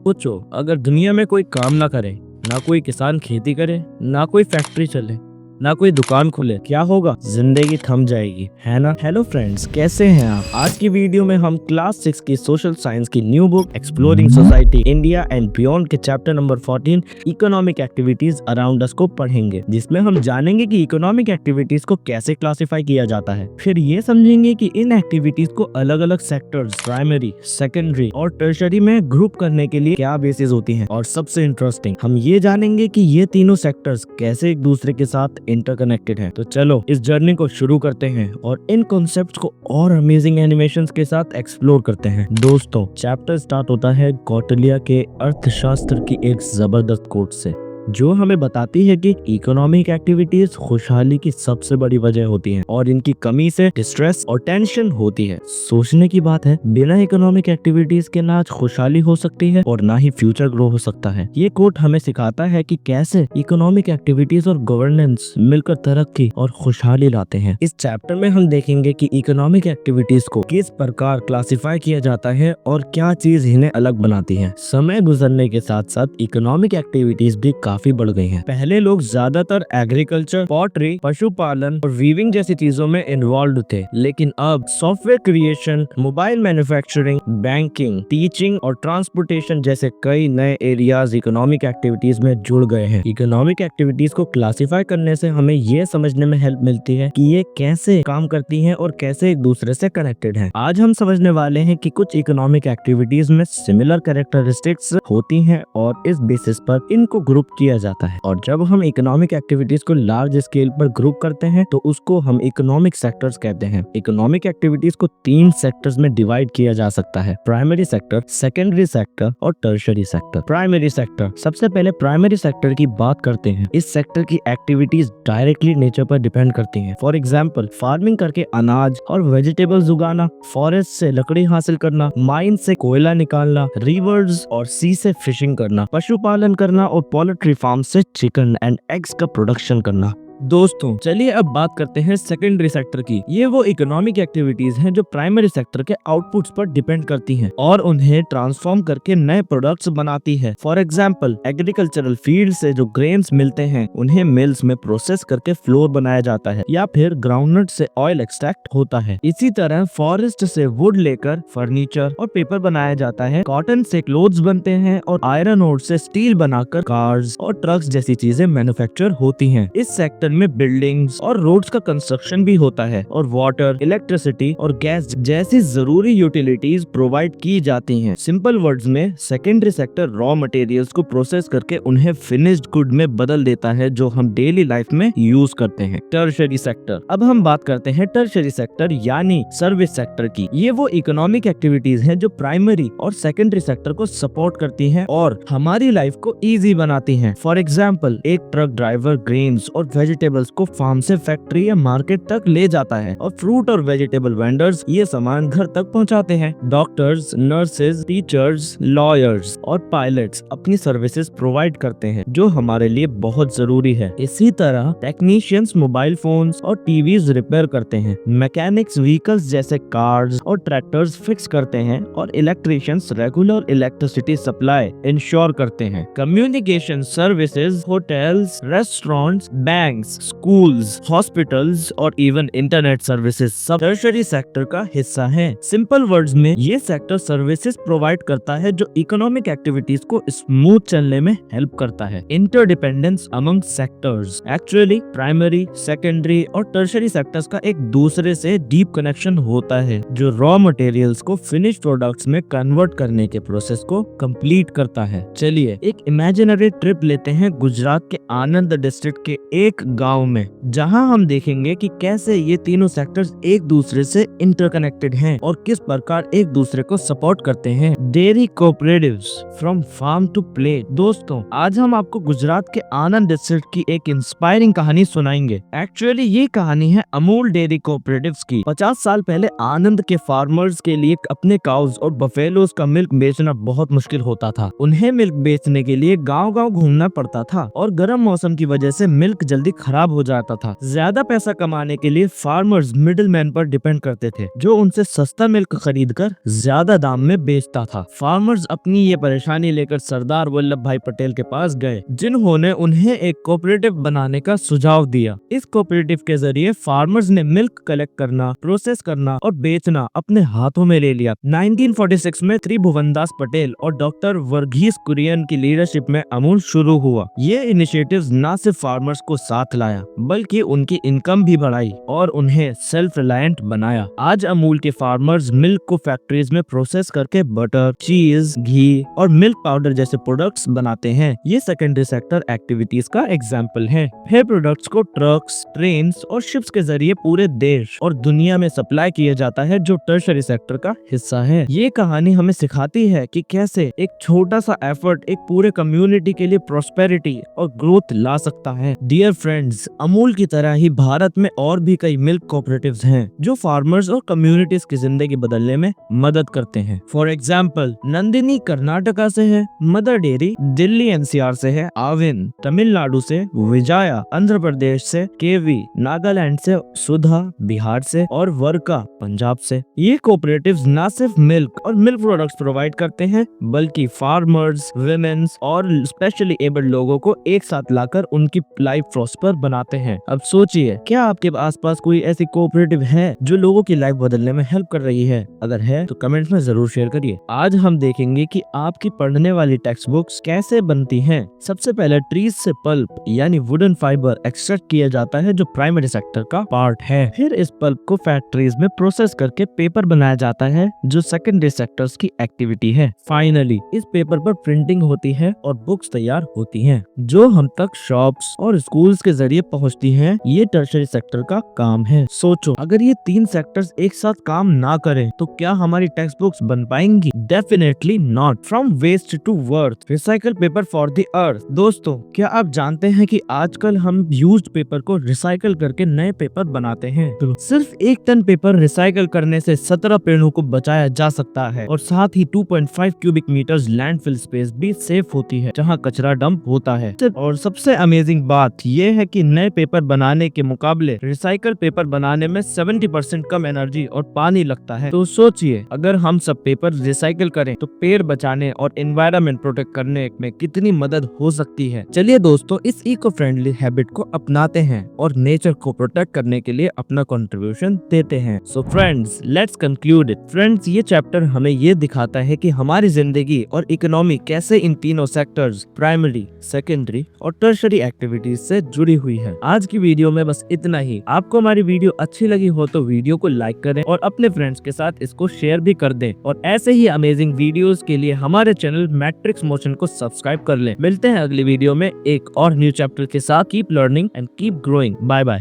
सोचो, अगर दुनिया में कोई काम ना करे, ना कोई किसान खेती करे, ना कोई फैक्ट्री चले, ना कोई दुकान खुले, क्या होगा? जिंदगी थम जाएगी, है ना? हेलो फ्रेंड्स, कैसे हैं आप? आज की वीडियो में हम क्लास 6 की सोशल साइंस की new book exploring society India and beyond के chapter number 14 economic activities around us को पढ़ेंगे, जिसमें हम जानेंगे कि इकोनॉमिक एक्टिविटीज को कैसे क्लासिफाई किया जाता है। फिर ये समझेंगे कि इन एक्टिविटीज को अलग अलग सेक्टर्स, प्राइमरी, सेकेंडरी और टर्शरी में ग्रुप करने के लिए क्या बेसिस होती हैं। और सबसे इंटरेस्टिंग, हम ये जानेंगे कि ये तीनों सेक्टर्स कैसे एक दूसरे के साथ इंटरकनेक्टेड हैं। तो चलो इस जर्नी को शुरू करते हैं और इन कॉन्सेप्ट्स को और अमेजिंग एनिमेशंस के साथ एक्सप्लोर करते हैं। दोस्तों, चैप्टर स्टार्ट होता है कौटिल्य के अर्थशास्त्र की एक जबरदस्त कोट से, जो हमें बताती है कि इकोनॉमिक एक्टिविटीज खुशहाली की सबसे बड़ी वजह होती हैं और इनकी कमी से डिस्ट्रेस और टेंशन होती है। सोचने की बात है, बिना इकोनॉमिक एक्टिविटीज के ना खुशहाली हो सकती है और ना ही फ्यूचर ग्रो हो सकता है। ये कोट हमें सिखाता है कि कैसे इकोनॉमिक एक्टिविटीज और गवर्नेंस मिलकर तरक्की और खुशहाली लाते हैं। इस चैप्टर में हम देखेंगे कि इकोनॉमिक एक्टिविटीज को किस प्रकार क्लासिफाई किया जाता है और क्या चीज इन्हें अलग बनाती है। समय गुजरने के साथ साथ इकोनॉमिक एक्टिविटीज भी काफी बढ़ गई हैं। पहले लोग ज्यादातर एग्रीकल्चर, पॉटरी, पशुपालन और वीविंग जैसी चीजों में इन्वॉल्व थे, लेकिन अब software creation, mobile manufacturing, banking, teaching और ट्रांसपोर्टेशन जैसे कई नए एरियाज इकोनॉमिक एक्टिविटीज में जुड़ गए हैं। इकोनॉमिक एक्टिविटीज को क्लासिफाई करने से हमें ये समझने में हेल्प मिलती है कि ये कैसे काम करती हैं और कैसे एक दूसरे से कनेक्टेड हैं। आज हम समझने वाले हैं कि कुछ इकोनॉमिक एक्टिविटीज में सिमिलर कैरेक्टरिस्टिक्स होती हैं और इस बेसिस पर इनको ग्रुप किया जाता है। और जब हम इकोनॉमिक एक्टिविटीज को लार्ज स्केल पर ग्रुप करते हैं तो उसको हम इकोनॉमिक सेक्टर्स कहते हैं। इकोनॉमिक एक्टिविटीज को 3 सेक्टर्स में डिवाइड किया जा सकता है: प्राइमरी सेक्टर, सेकेंडरी सेक्टर और टर्शरी सेक्टर। प्राइमरी सेक्टर, सबसे पहले प्राइमरी सेक्टर की बात करते हैं। इस सेक्टर की एक्टिविटीज डायरेक्टली नेचर पर डिपेंड करती हैं। फॉर एग्जाम्पल, फार्मिंग करके अनाज और वेजिटेबल्स उगाना, फॉरेस्ट से लकड़ी हासिल करना, माइन से कोयला निकालना, रिवर्स और सी से फिशिंग करना, पशुपालन करना और पोल्ट्री फार्म से चिकन एंड एग्स का प्रोडक्शन करना। दोस्तों, चलिए अब बात करते हैं सेकेंडरी सेक्टर की। ये वो इकोनॉमिक एक्टिविटीज हैं जो प्राइमरी सेक्टर के आउटपुट्स पर डिपेंड करती हैं और उन्हें ट्रांसफॉर्म करके नए प्रोडक्ट्स बनाती है। फॉर एग्जांपल, एग्रीकल्चरल फील्ड से जो ग्रेन्स मिलते हैं उन्हें मिल्स में प्रोसेस करके फ्लोर बनाया जाता है या फिर ग्राउंडनट से ऑयल एक्सट्रैक्ट होता है। इसी तरह फॉरेस्ट से वुड लेकर फर्नीचर और पेपर बनाया जाता है, कॉटन से क्लोथ्स बनते हैं और आयरन ओर से स्टील बनाकर कार्स और ट्रक्स जैसी चीजें मैन्युफैक्चर होती हैं। इस सेक्टर में बिल्डिंग्स और रोड्स का कंस्ट्रक्शन भी होता है और वाटर, इलेक्ट्रिसिटी और गैस जैसी जरूरी यूटिलिटीज प्रोवाइड की जाती हैं। सिंपल वर्ड्स में, सेकेंडरी सेक्टर रॉ मटेरियल्स को प्रोसेस करके उन्हें फिनिश्ड गुड में बदल देता है जो हम डेली लाइफ में यूज करते हैं। टर्शरी सेक्टर, अब हम बात करते हैं टर्शरी सेक्टर यानी सर्विस सेक्टर की। ये वो इकोनॉमिक एक्टिविटीज हैं जो प्राइमरी और सेकेंडरी सेक्टर को सपोर्ट करती हैं और हमारी लाइफ को इजी बनाती हैं। फॉर एग्जाम्पल, एक ट्रक ड्राइवर ग्रेन्स और वेजिटेबल्स को फार्म से फैक्ट्री या मार्केट तक ले जाता है और फ्रूट और वेजिटेबल वेंडर्स ये सामान घर तक पहुंचाते हैं। डॉक्टर्स, नर्सेज, टीचर्स, लॉयर्स और पायलट्स अपनी सर्विसेज प्रोवाइड करते हैं जो हमारे लिए बहुत जरूरी है। इसी तरह टेक्नीशियंस मोबाइल फोन्स और टीवीज रिपेयर करते हैं, मैकेनिक्स व्हीकल्स जैसे कार्स और ट्रैक्टर्स फिक्स करते हैं और electricians regular electricity supply ensure करते हैं। Communication services, hotels, restaurants, banks, schools, hospitals और इवन इंटरनेट सर्विसेज सब टर्शरी सेक्टर का हिस्सा हैं। सिंपल वर्ड्स में, ये सेक्टर सर्विसेज प्रोवाइड करता है जो इकोनॉमिक एक्टिविटीज को स्मूथ चलने में हेल्प करता है। Interdependence among sectors, actually primary, secondary और टर्शरी सेक्टर्स का एक दूसरे से डीप कनेक्शन होता है जो रॉ मटेरियल्स को फिनिश प्रोडक्ट्स में कन्वर्ट करने के प्रोसेस को कंप्लीट करता है। चलिए एक इमेजिनरी ट्रिप लेते हैं गुजरात के आनंद डिस्ट्रिक्ट के एक गांव में, जहां हम देखेंगे कि कैसे ये तीनों सेक्टर्स एक दूसरे से इंटरकनेक्टेड हैं और किस प्रकार एक दूसरे को सपोर्ट करते हैं। Dairy cooperatives from farm to plate. दोस्तों, आज हम आपको गुजरात के आनंद डिस्ट्रिक्ट की एक इंस्पायरिंग कहानी सुनाएंगे। एक्चुअली ये कहानी है अमूल डेयरी कोऑपरेटिव्स की। 50 साल पहले आनंद के फार्मर्स के लिए अपने काउज और बफेलोज का मिल्क बेचना बहुत मुश्किल होता था। उन्हें मिल्क बेचने के लिए गाँव गाँव घूमना पड़ता था और गर्म मौसम की वजह से मिल्क जल्दी खराब हो जाता था। ज्यादा पैसा कमाने के लिए फार्मर्स मिडिल मैन पर डिपेंड करते थे, जो उनसे सस्ता मिल्क खरीद कर ज्यादा दाम में बेचता था। फार्मर्स अपनी ये परेशानी लेकर सरदार वल्लभ भाई पटेल के पास गए, जिन्होंने उन्हें एक कोऑपरेटिव बनाने का सुझाव दिया। इस कोऑपरेटिव के जरिए फार्मर्स ने मिल्क कलेक्ट करना, प्रोसेस करना और बेचना अपने हाथों में ले लिया। 1946 में त्रिभुवनदास पटेल और डॉक्टर वर्गीस कुरियन की लीडरशिप में अमूल शुरू हुआ। ये इनिशिएटिव्स न सिर्फ फार्मर्स को साथ लाया, बल्कि उनकी इनकम भी बढ़ाई और उन्हें सेल्फ रिलायंट बनाया। आज अमूल के फार्मर्स मिल्क को फैक्ट्रीज में प्रोसेस करके बटर, चीज, घी और मिल्क पाउडर जैसे प्रोडक्ट्स बनाते हैं। ये सेकेंडरी सेक्टर एक्टिविटीज का एग्जाम्पल है। फिर प्रोडक्ट्स को ट्रक्स, ट्रेन्स और शिप्स के जरिए पूरे देश और दुनिया में सप्लाई किया जाता है, जो टर्शरी सेक्टर का हिस्सा है। ये कहानी हमें सिखाती है कि कैसे एक छोटा सा एफर्ट एक पूरे कम्युनिटी के लिए प्रॉस्पेरिटी और ग्रोथ ला सकता है। डियर फ्रेंड्स, अमूल की तरह ही भारत में और भी कई मिल्क कोऑपरेटिव्स हैं, जो फार्मर्स और कम्युनिटीज की जिंदगी बदलने में मदद करते हैं। फॉर एग्जाम्पल, नंदिनी कर्नाटका से है, मदर डेयरी दिल्ली एनसीआर से है, आविन तमिलनाडु से, विजया आंध्र प्रदेश से, केवी नागालैंड से, सुधा बिहार से और वर्का पंजाब से। ये कोऑपरेटिव्स न सिर्फ मिल्क और मिल्क प्रोडक्ट्स प्रोवाइड करते हैं, बल्कि फार्मर्स, विमेन्स और स्पेशली एबल्ड लोगों को एक साथ लाकर उनकी लाइफ प्रॉस्पर बनाते हैं। अब सोचिए, क्या आपके आसपास कोई ऐसी कोऑपरेटिव है जो लोगों की लाइफ बदलने में हेल्प कर रही है? अगर है तो कमेंट्स में जरूर शेयर करिए। आज हम देखेंगे कि आपकी पढ़ने वाली टेक्स्ट बुक्स कैसे बनती हैं। सबसे पहले ट्रीज से पल्प यानी वुडन फाइबर एक्सट्रैक्ट किया जाता है, जो प्राइमरी सेक्टर का पार्ट है। फिर इस पल्प को फैक्ट्रीज में प्रोसेस करके पेपर बनाया जाता है, जो सेकेंडरी सेक्टर्स की एक्टिविटी है। फाइनली इस पेपर पर प्रिंटिंग होती है और बुक्स तैयार होती हैं, जो हम तक शॉप्स और स्कूल्स के जरिए पहुंचती हैं। ये टर्शरी सेक्टर का काम है। सोचो, अगर ये तीन सेक्टर्स एक साथ काम ना करें तो क्या हमारी टेक्स्ट बुक्स बन पाएंगी? Definitely not. From waste to worth, recycle paper for the earth. दोस्तों, क्या आप जानते हैं कि आजकल हम यूज्ड पेपर को रिसाइकल करके नए पेपर बनाते हैं? सिर्फ 1 टन पेपर रिसाइकल करने से 17 पेड़ों को बचाया जा सकता है और साथ ही 2.5 क्यूबिक मीटर्स लैंडफिल स्पेस भी सेफ होती है, जहां कचरा डंप होता है। और सबसे अमेजिंग बात यह है कि नए पेपर बनाने के मुकाबले रिसाइकल पेपर बनाने में 70% कम एनर्जी और पानी लगता है। तो सोचिए, अगर हम सब पेपर रिसाइकल करें तो पेड़ बचाने और एनवायरनमेंट प्रोटेक्ट करने में कितनी मदद हो सकती है। चलिए दोस्तों, इस इको फ्रेंडली हैबिट को अपनाते हैं और नेचर को प्रोटेक्ट करने के लिए अपना कंट्रीब्यूशन देते हैं। So friends, let's conclude it. Friends, ये चैप्टर हमें ये दिखाता है कि हमारी जिंदगी और इकोनॉमी कैसे इन तीनों सेक्टर्स, प्राइमरी, सेकेंडरी और टर्शरी एक्टिविटीज से जुड़ी हुई है। आज की वीडियो में बस इतना ही। आपको हमारी वीडियो अच्छी लगी हो तो वीडियो को लाइक करें और अपने फ्रेंड्स के साथ इसको शेयर भी कर दें। और ऐसे ही अमेजिंग वीडियोस के लिए हमारे चैनल मैट्रिक्स मोशन को सब्सक्राइब कर लें। मिलते हैं अगली वीडियो में एक और न्यू चैप्टर के साथ। Keep learning and keep growing. Bye bye.